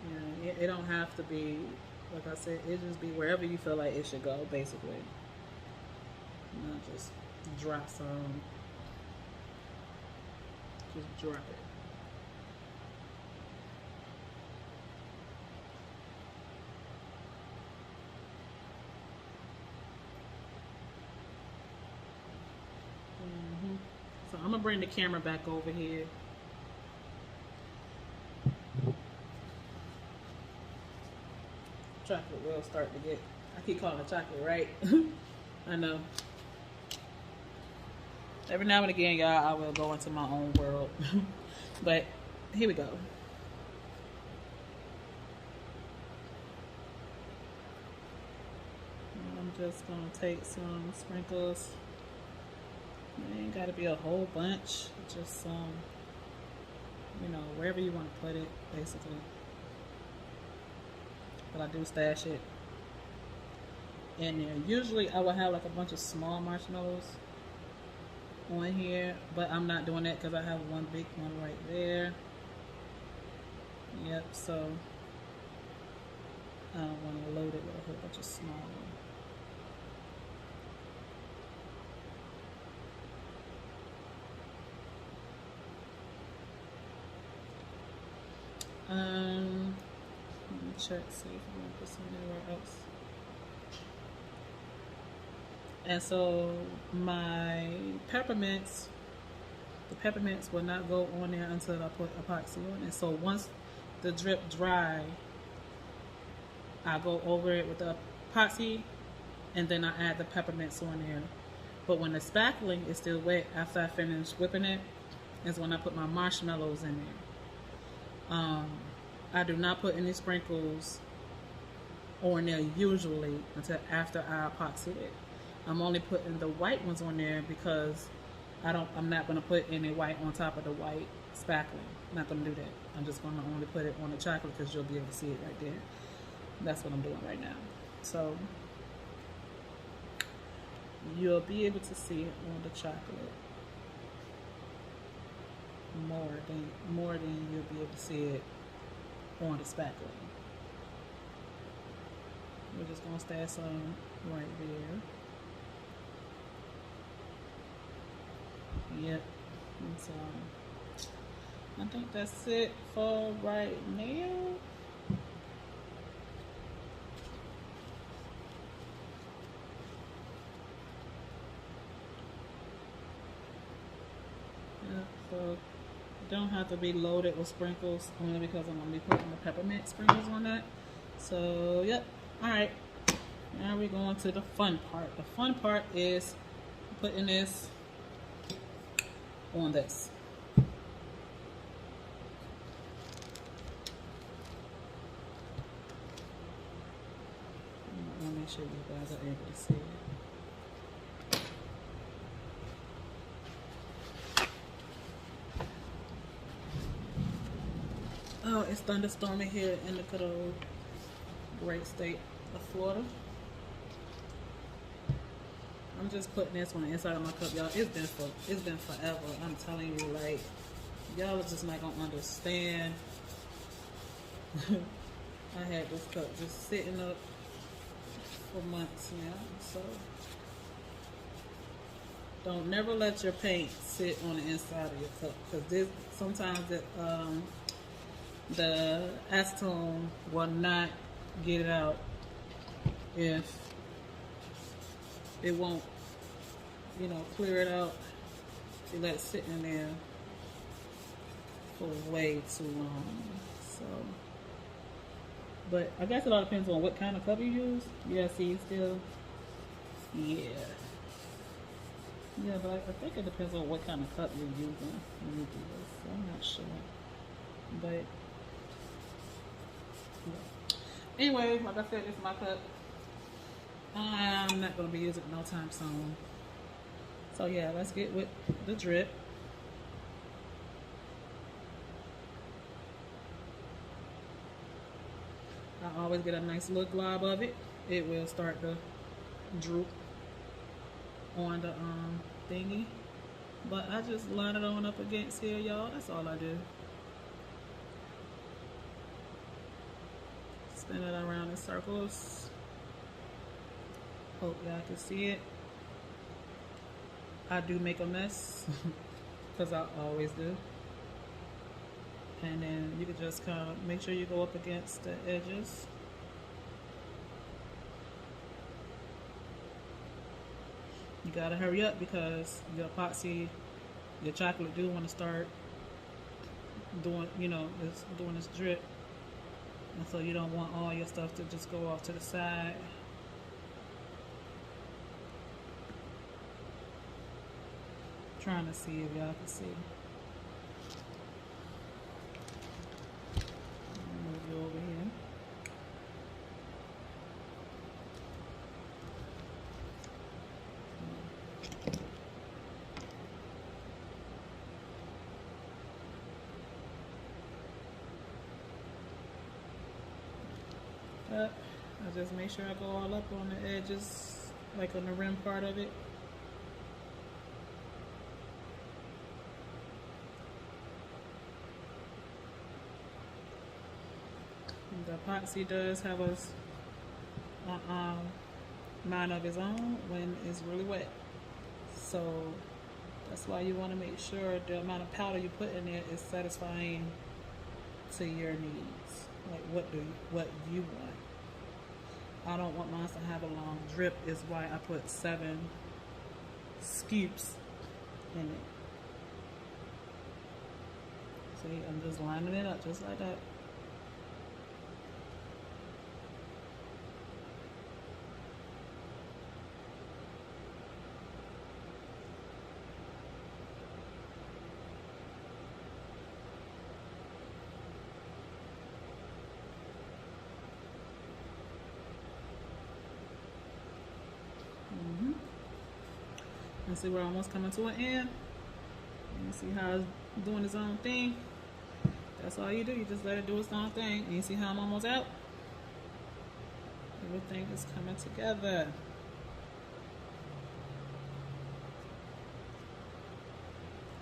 You know, it don't have to be, like I said, it just be wherever you feel like it should go, basically. You know, just drop some. Just drop it. So I'm gonna bring the camera back over here. Chocolate will start to get, I keep calling it chocolate, right? I know. Every now and again, y'all, I will go into my own world. But here we go. I'm just gonna take some sprinkles. It ain't gotta be a whole bunch, just some, you know, wherever you want to put it, basically. But I do stash it in there. Usually I will have like a bunch of small marshmallows on here, but I'm not doing that because I have one big one right there. Yep, so I don't want to load it with a whole bunch of small ones. Let me check, see if I'm gonna put some anywhere else. And so my peppermints, the peppermints will not go on there until I put epoxy on it. So once the drip dry, I go over it with the epoxy and then I add the peppermints on there. But when the spackling is still wet after I finish whipping it, is when I put my marshmallows in there. I do not put any sprinkles on there usually until after I epoxy it. I'm only putting the white ones on there because I'm not gonna put any white on top of the white spackling. I'm not gonna do that. I'm just gonna only put it on the chocolate because you'll be able to see it right there. That's what I'm doing right now. So you'll be able to see it on the chocolate more than you'll be able to see it on the spackling. We're just gonna stash some right there. Yep. And so I think that's it for right now. Yep, so don't have to be loaded with sprinkles only because I'm gonna be putting the peppermint sprinkles on that. So yep. Alright. Now we're going to the fun part. The fun part is putting this on this. I want to make sure you guys are able to see it. Oh, it's thunderstorming here in the good old great state of Florida. I'm just putting this on the inside of my cup, y'all. It's been forever. I'm telling you, like, y'all are just not gonna understand. I had this cup just sitting up for months now, so don't never let your paint sit on the inside of your cup, because this sometimes the acetone will not get it out if it won't, you know, clear it out. You let it sit in there for way too long. So, but I guess it all depends on what kind of cup you use. Yeah, see, still, yeah. Yeah, but I think it depends on what kind of cup you're using when you do this. So I'm not sure. But yeah. Anyway, like I said, this is my cup. I'm not gonna be using it no time soon. So yeah, let's get with the drip. I always get a nice little glob of it. It will start to droop on the thingy. But I just line it on up against here, y'all. That's all I do. Spin it around in circles. Hope y'all can see it. I do make a mess because I always do. And then you can just kind of make sure you go up against the edges. You gotta hurry up because your epoxy, your chocolate do want to start doing, doing this drip. And so you don't want all your stuff to just go off to the side. Trying to see if y'all can see. Move you over here. I just make sure I go all up on the edges, like on the rim part of it. The epoxy does have a mind of its own when it's really wet. So that's why you want to make sure the amount of powder you put in there is satisfying to your needs. Like what you want. I don't want mine to have a long drip, is why I put 7 scoops in it. See, I'm just lining it up just like that. And see, we're almost coming to an end. You see how it's doing its own thing. That's all you do. You just let it do its own thing. And you see how I'm almost out? Everything is coming together.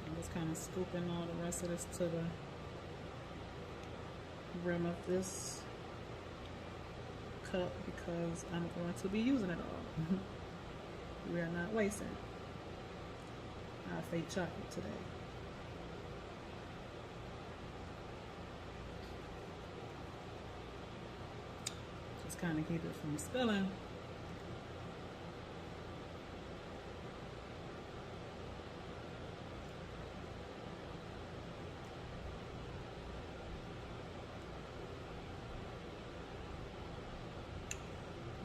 I'm just kind of scooping all the rest of this to the rim of this cup because I'm going to be using it all. We are not wasting our fake chocolate today. Just kind of keep it from spilling.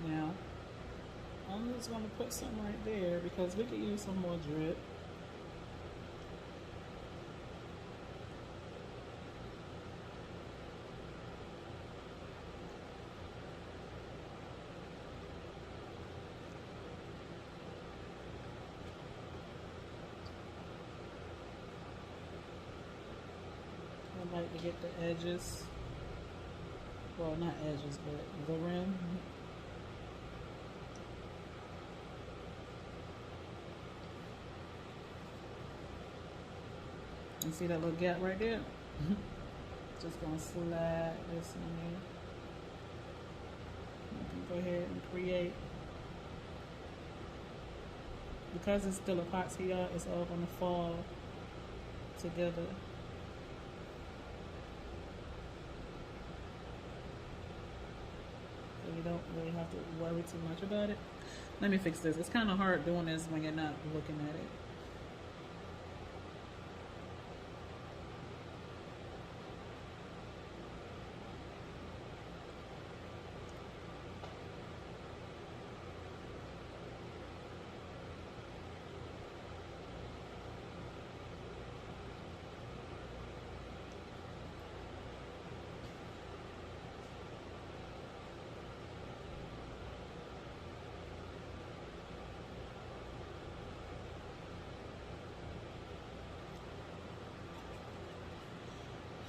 Now, I'm just going to put some right there because we could use some more drip. I like to get the edges, well, not edges, but the rim. You see that little gap right there? Just gonna slide this in there. You can go ahead and create. Because it's still epoxy, y'all, it's all gonna fall together. So you don't really have to worry too much about it. Let me fix this. It's kind of hard doing this when you're not looking at it.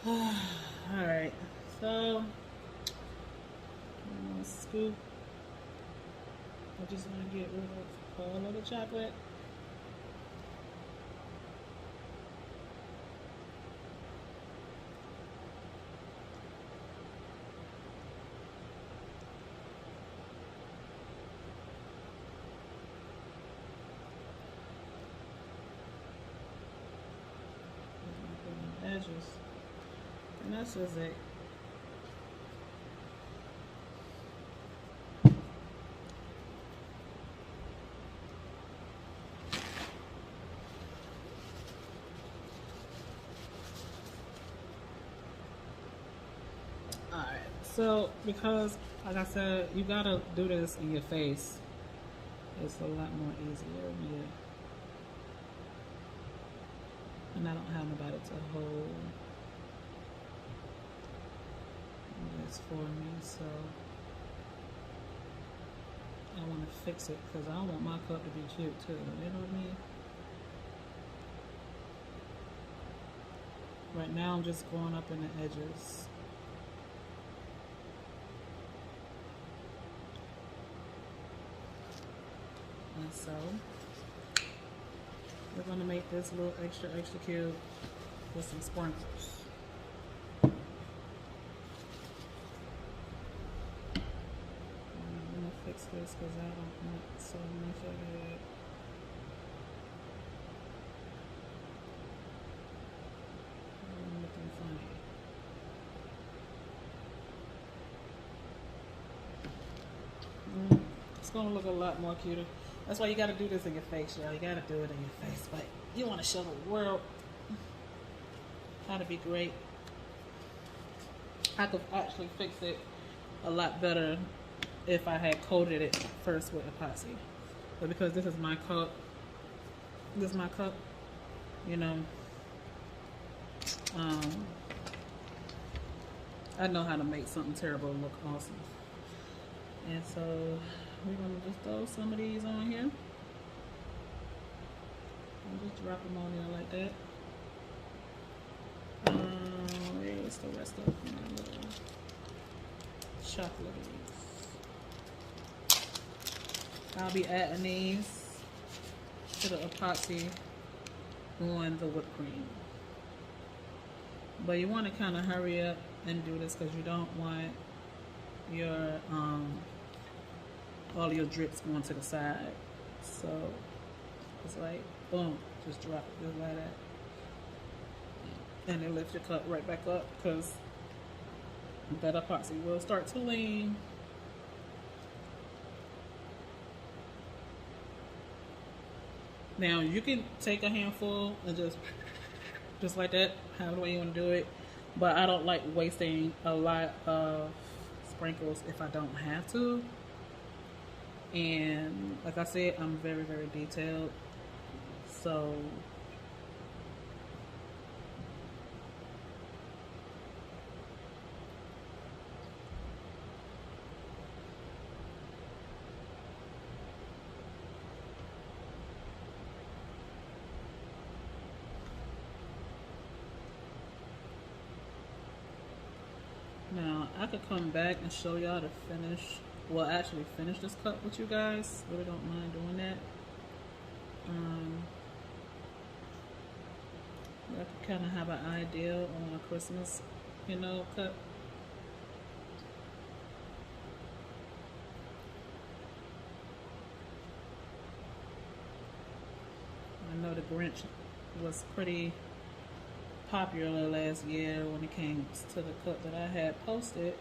Alright, so I'm gonna scoop. I just want to get rid of all of the chocolate. Edges. And that's just it. Alright, so because like I said, you gotta do this in your face. It's a lot more easier, yeah. And I don't have nobody to hold this for me, so I want to fix it because I want my cup to be cute too, you know what I mean? Right now I'm just going up in the edges. And so we're going to make this a little extra cute with some sprinkles. I'm going to fix this because I don't want so much of it. I'm looking funny. It's going to look a lot more cuter. That's why you got to do this in your face, y'all. You got to do it in your face. But you want to show the world how to be great. I could actually fix it a lot better if I had coated it first with epoxy. But because this is my cup, you know, I know how to make something terrible look awesome. And so we're going to just throw some of these on here. And just drop them on there like that. Where's the rest of my little chocolate? I'll be adding these to the epoxy on the whipped cream. But you want to kind of hurry up and do this because you don't want your all your drips going to the side. So it's like boom, just drop it just like that, and then lift your cup right back up because that epoxy will start to lean. Now you can take a handful and just like that, however way you want to do it. But I don't like wasting a lot of sprinkles if I don't have to. And like I said, I'm very detailed. So now I could come back and show y'all to finish. Well, actually finish this cup with you guys. Really don't mind doing that. I could kind of have an idea on a Christmas, you know, cup. I know the Grinch was pretty popular last year when it came to the cup that I had posted.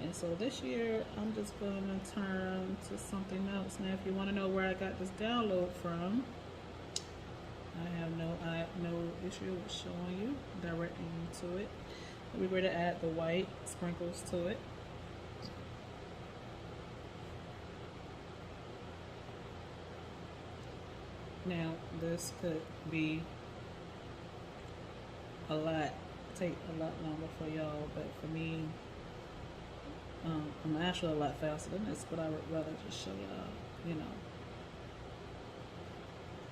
And so this year, I'm just going to turn to something else. Now, if you want to know where I got this download from, I have no issue with showing you, directing you to it. We're going to add the white sprinkles to it. Now, this could be take a lot longer for y'all, but for me, I'm actually a lot faster than this, but I would rather just show y'all, you know.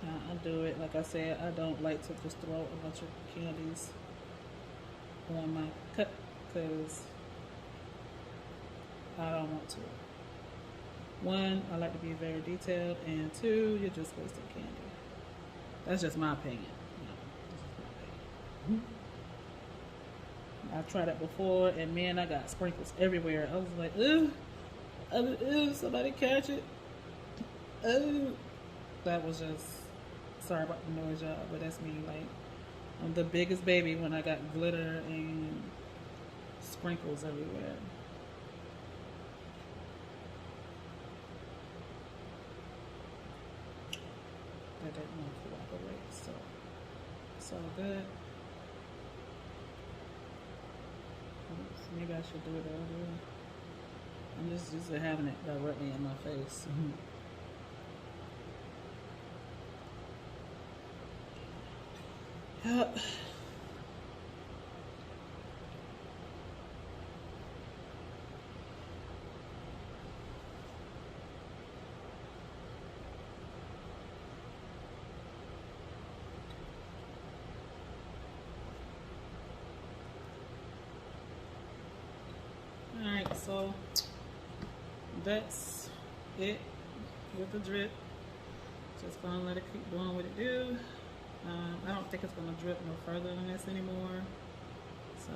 I do it, like I said, I don't like to just throw a bunch of candies on my cut because I don't want to. One, I like to be very detailed, and two, you're just wasting candy. That's just my opinion. This is my opinion. I tried it before, and man, I got sprinkles everywhere. I was like, ugh, ugh, somebody catch it. Ugh. That was just, sorry about the noise, y'all, but that's me. Like, I'm the biggest baby when I got glitter and sprinkles everywhere. That didn't want to cooperate, so it's all good. Oops, maybe I should do it over. I'm just used to having it directly in my face. Yep. Alright, so that's it with the drip. Just gonna let it keep doing what it do. I don't think it's gonna drip no further than this anymore. So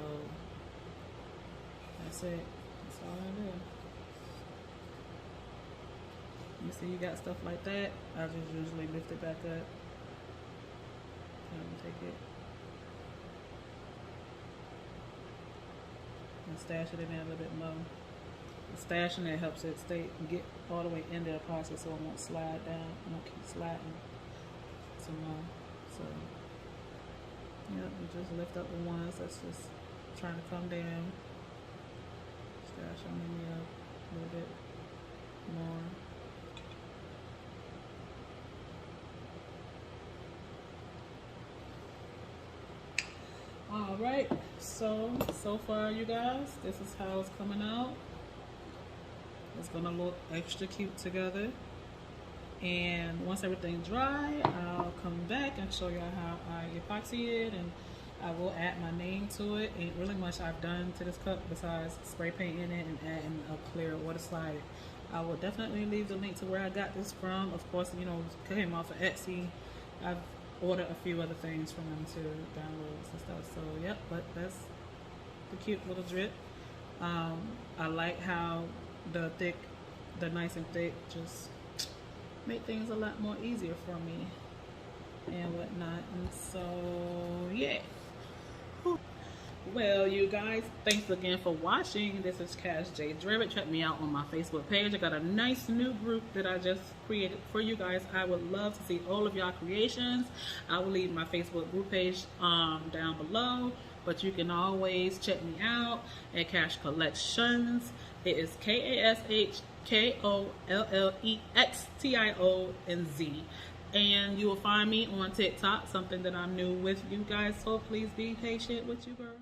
that's it. That's all I do. You see, you got stuff like that. I just usually lift it back up and take it and stash it in there a little bit more. The stashing it helps it stay get all the way in there pocket so it won't slide down. It won't keep sliding some more. So yep, you just lift up the ones that's just trying to come down. Stash them in there a little bit more. Alright, so far you guys, this is how it's coming out. It's gonna look extra cute together. And once everything's dry, I'll come back and show y'all how I epoxy it, and I will add my name to it. Ain't really much I've done to this cup besides spray painting it and adding a clear water slide. I will definitely leave the link to where I got this from. Of course, you know, it came off of Etsy. I've ordered a few other things from them to downloads and stuff. So yep, but that's the cute little drip. I like how the nice and thick just make things a lot more easier for me and whatnot. And so yeah. Well, you guys, thanks again for watching. This is Cash J Drip. Check me out on my Facebook page. I got a nice new group that I just created for you guys. I would love to see all of y'all creations. I will leave my Facebook group page down below, but you can always check me out at Cash Collections. It is KASHKOLLEXTIONZ. And you will find me on TikTok, something that I'm new with you guys, so please be patient with you, girl.